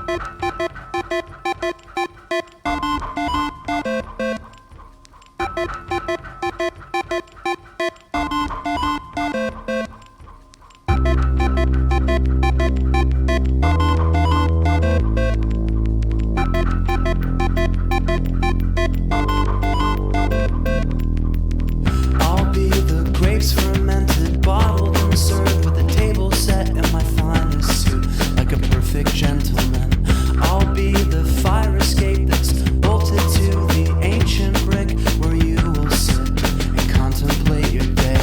I'll be the grapes fermented, bottled and served with a table set in my finest suit, like a perfect gentleman. I'll be the fire escape that's bolted to the ancient brick where you will sit and contemplate your day.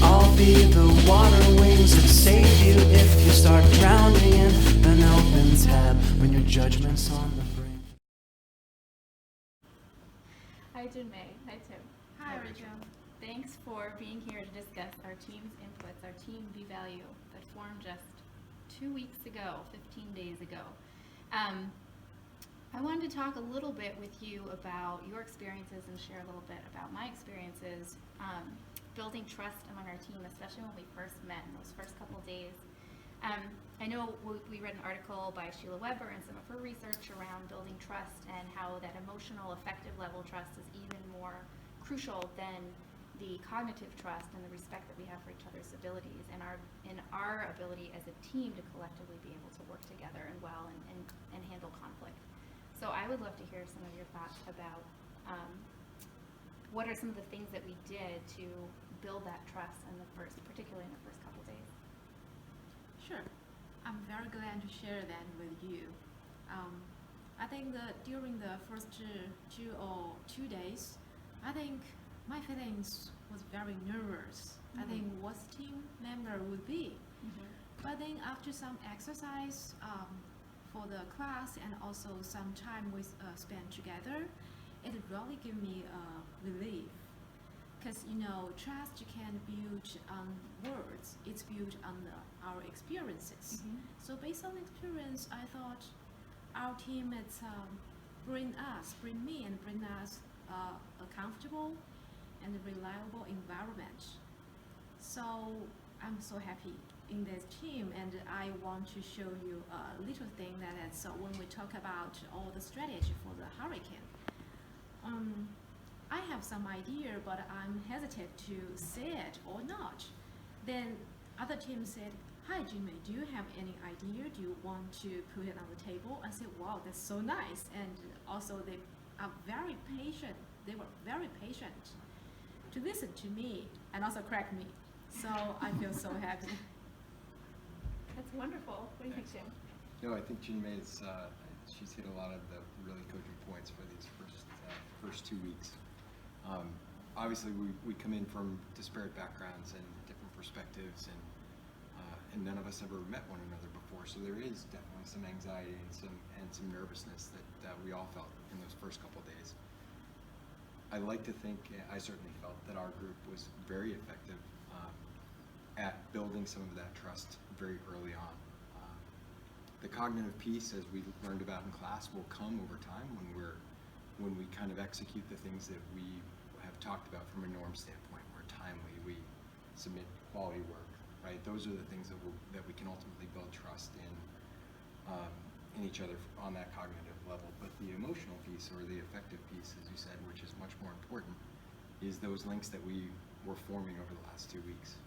I'll be the water wings that save you if you start drowning in an open tab when your judgment's on the brink. Hi, Junmei. Hi, Tim. Hi, Rachel. Thanks for being here to discuss our team's inputs, our team V-Value that formed just 2 weeks ago, 15 days ago. I wanted to talk a little bit with you about your experiences and share a little bit about my experiences building trust among our team, especially when we first met in those first couple days. I know we read an article by Sheila Weber and some of her research around building trust and how that emotional, effective level trust is even more crucial than the cognitive trust and the respect that we have for each other's abilities and our ability as a team to collectively be able to work together and well and handle conflict. So I would love to hear some of your thoughts about what are some of the things that we did to build that trust particularly in the first couple days. Sure. I'm very glad to share that with you. I think that during the first 2 days, I think my feelings was very nervous. I think what team member would be. But then after some exercise for the class and also some time we spent together, it really gave me relief. Because trust you can't build on words, it's built on our experiences. So based on experience, I thought our teammates bring me and bring us a comfortable and reliable environment. So I'm so happy in this team, and I want to show you a little thing so when we talk about all the strategy for the hurricane. I have some idea, but I'm hesitant to say it or not. Then other team said, "Hi, Jimmy, do you have any idea? Do you want to put it on the table?" I said, "Wow, that's so nice." And also they are very patient. They were very patient to listen to me and also correct me. So I feel so happy. That's wonderful. What do you think, Jim? No, I think Junmei's she's hit a lot of the really cogent points for these first 2 weeks. Obviously, we come in from disparate backgrounds and different perspectives, and none of us ever met one another before. So there is definitely some anxiety and some nervousness that we all felt in those first couple days. I like to think, I certainly felt that our group was very effective at building some of that trust very early on. The cognitive piece, as we learned about in class, will come over time when we kind of execute the things that we have talked about from a norm standpoint. We're timely, we submit quality work, right? Those are the things that we can ultimately build trust in each other on that cognitive level. But the emotional piece, or the affective piece, as you said, which is much more important, is those links that we were forming over the last 2 weeks.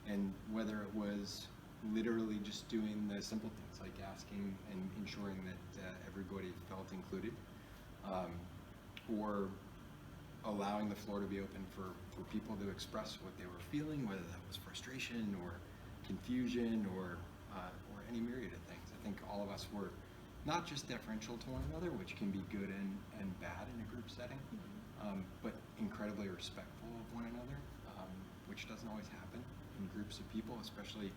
And whether it was literally just doing the simple things like asking and ensuring that everybody felt included, or allowing the floor to be open for people to express what they were feeling, whether that was frustration or confusion or any myriad of things. I think all of us were not just deferential to one another, which can be good and bad in a group setting, but incredibly respectful of one another, which doesn't always happen in groups of people, especially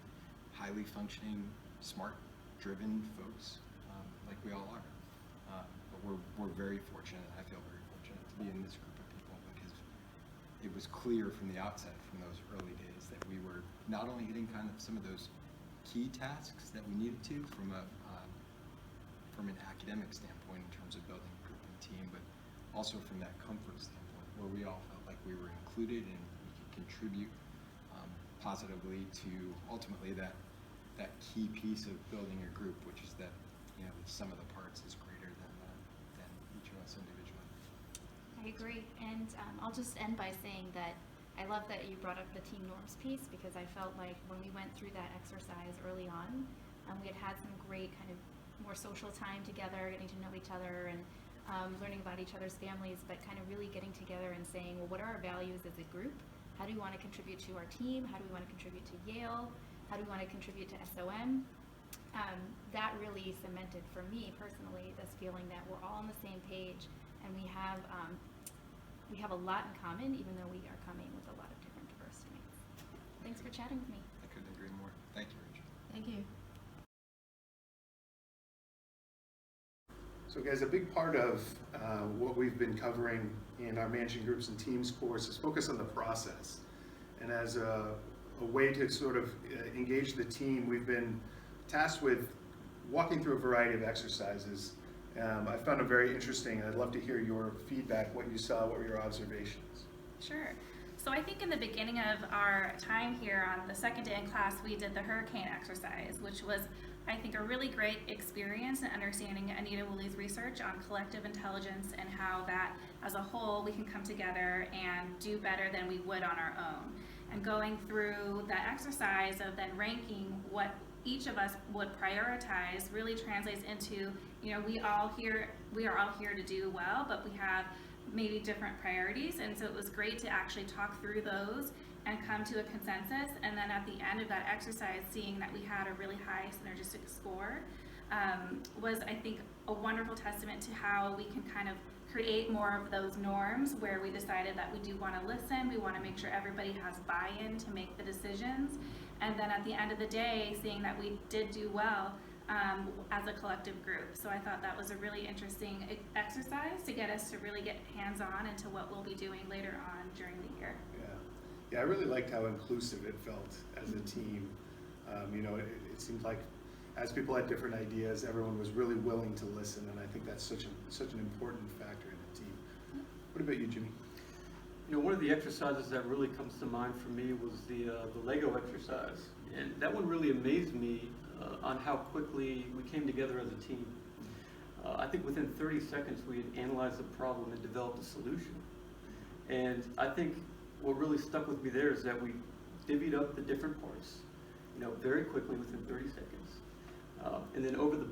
highly functioning, smart, driven folks like we all are. But we're very fortunate. I feel very fortunate to be in this group of people, because it was clear from the outset, from those early days, that we were not only hitting kind of some of those key tasks that we needed to from an academic standpoint in terms of building a group and team, but also from that comfort standpoint, where we all felt like we were included and we could contribute positively to ultimately that key piece of building a group, which is that, you know, the sum of the parts is greater than each of us individually. I agree, and I'll just end by saying that I love that you brought up the team norms piece, because I felt like when we went through that exercise early on, we had some great kind of more social time together, getting to know each other and learning about each other's families, but kind of really getting together and saying, well, what are our values as a group? How do we want to contribute to our team? How do we want to contribute to Yale? How do we want to contribute to SOM? That really cemented for me personally this feeling that we're all on the same page, and we have a lot in common, even though we are coming with a lot of different diverse strengths. Thanks for chatting with me. I couldn't agree more. Thank you, Rachel. Thank you. So guys, a big part of what we've been covering in our Managing Groups and Teams course is focus on the process. And as a way to sort of engage the team, we've been tasked with walking through a variety of exercises. I found them very interesting. I'd love to hear your feedback, what you saw, what were your observations? Sure. So I think in the beginning of our time here on the second day in class, we did the hurricane exercise, which was, I think, a really great experience in understanding Anita Woolley's research on collective intelligence and how that as a whole we can come together and do better than we would on our own. And going through that exercise of then ranking what each of us would prioritize really translates into, you know, we are all here to do well, but we have maybe different priorities, and so it was great to actually talk through those and come to a consensus, and then at the end of that exercise, seeing that we had a really high synergistic score was, I think, a wonderful testament to how we can kind of create more of those norms where we decided that we do want to listen, we want to make sure everybody has buy-in to make the decisions, and then at the end of the day, seeing that we did do well as a collective group. So I thought that was a really interesting exercise to get us to really get hands-on into what we'll be doing later on during the year. Yeah, I really liked how inclusive it felt as a team. You know, it seemed like as people had different ideas, everyone was really willing to listen, and I think that's such an important factor in a team. What about you, Jimmy? You know, one of the exercises that really comes to mind for me was the Lego exercise, and that one really amazed me on how quickly we came together as a team. I think within 30 seconds we had analyzed the problem and developed a solution. And I think what really stuck with me there is that we divvied up the different parts, you know, very quickly within 30 seconds. And then over the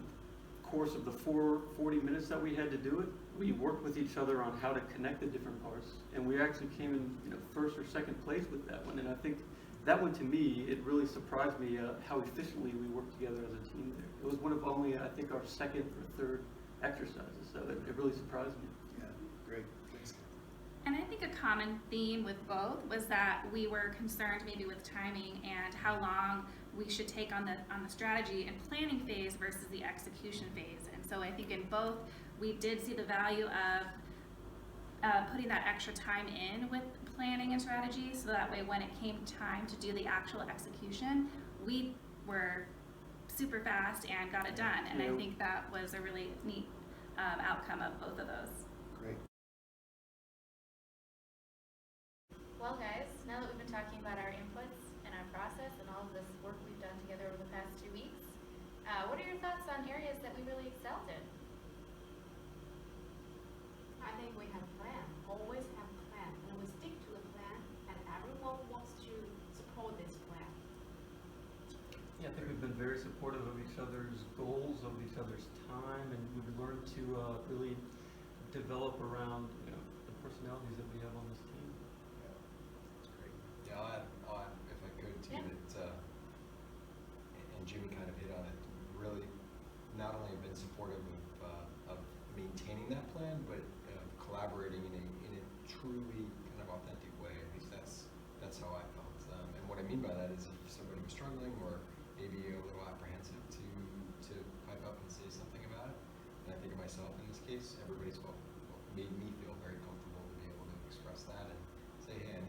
course of the 40 minutes that we had to do it, we worked with each other on how to connect the different parts. And we actually came in, you know, first or second place with that one. And I think that one, to me, it really surprised me how efficiently we worked together as a team there. It was one of only, I think, our second or third exercises, so it really surprised me. Yeah, great. Thanks. And I think a common theme with both was that we were concerned maybe with timing and how long we should take on the strategy and planning phase versus the execution phase. And so I think in both, we did see the value of putting that extra time in with planning and strategy, so that way when it came time to do the actual execution, we were super fast and got it done. And I think that was a really neat outcome of both of those. Great. Well, guys, now that we've been talking about our inputs and our process and all of this work we've done together over the past 2 weeks, what are your thoughts on areas that we really excelled in? I think we have a plan, always have a plan, and we stick to the plan, and everyone wants to support this plan. Yeah, I think we've been very supportive of each other's goals, of each other's time, and we've learned to really develop around, you know, the personalities that we have on this team. Yeah, that's great. Yeah, I'll add if I could too, that, and Jimmy kind of hit on it, really not only have been supportive of maintaining that plan, but collaborating in a truly kind of authentic way. At least that's how I felt. And what I mean by that is if somebody was struggling or maybe a little apprehensive to pipe up and say something about it, and I think of myself in this case, everybody's made me feel very comfortable to be able to express that and say, hey, I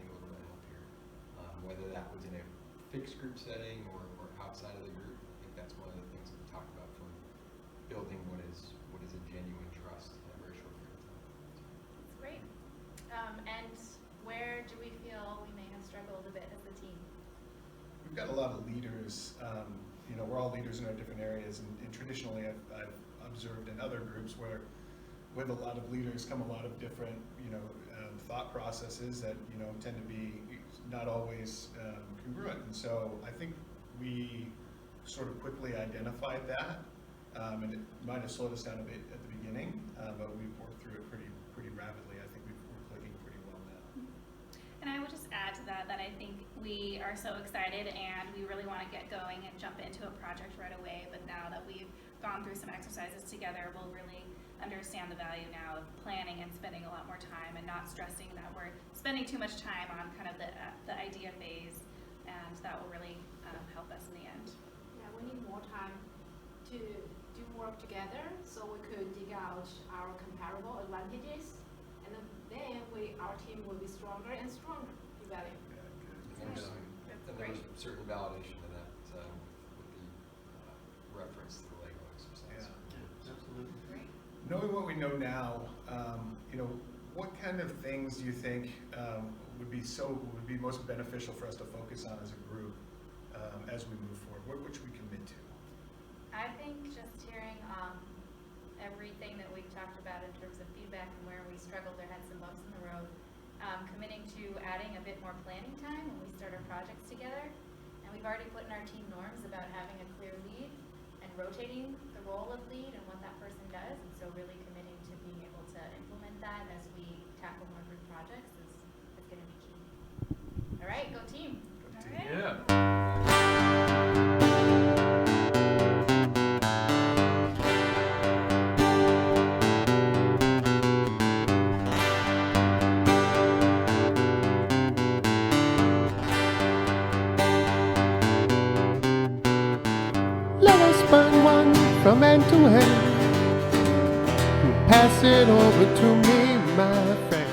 fixed group setting or outside of the group. I think that's one of the things we talked about from building what is a genuine trust in a very short period of time. That's great. And where do we feel we may have struggled a bit as a team? We've got a lot of leaders. We're all leaders in our different areas, and traditionally I've observed in other groups where with a lot of leaders come a lot of different, thought processes that, tend to be not always congruent. And so I think we sort of quickly identified that, and it might have slowed us down a bit at the beginning, but we've worked through it pretty rapidly. I think we're clicking pretty well now. And I would just add to that I think we are so excited and we really want to get going and jump into a project right away. But now that we've gone through some exercises together, we'll really understand the value now of planning and spending a lot more time and not stressing that we're spending too much time on kind of the idea phase, and that will really help us in the end. Yeah, we need more time to do work together so we could dig out our comparable advantages, and then our team will be stronger and stronger. You value. And there's great. certain validation to that with the reference to the Lego exercise. Yeah. Absolutely. Great. Knowing what we know now, what kind of things do you think would be most beneficial for us to focus on as a group as we move forward? What should we commit to? I think just hearing everything that we've talked about in terms of feedback and where we struggled or had some bumps in the road, committing to adding a bit more planning time when we start our projects together. And we've already put in our team norms about having a clear lead and rotating the role of lead and what that person does. And so really committing to being able to implement that as we tackle more group projects is going to be key. All right, go team. Go All team. right. Yeah. Let us burn one from end to end. Pass it over to me, my friend.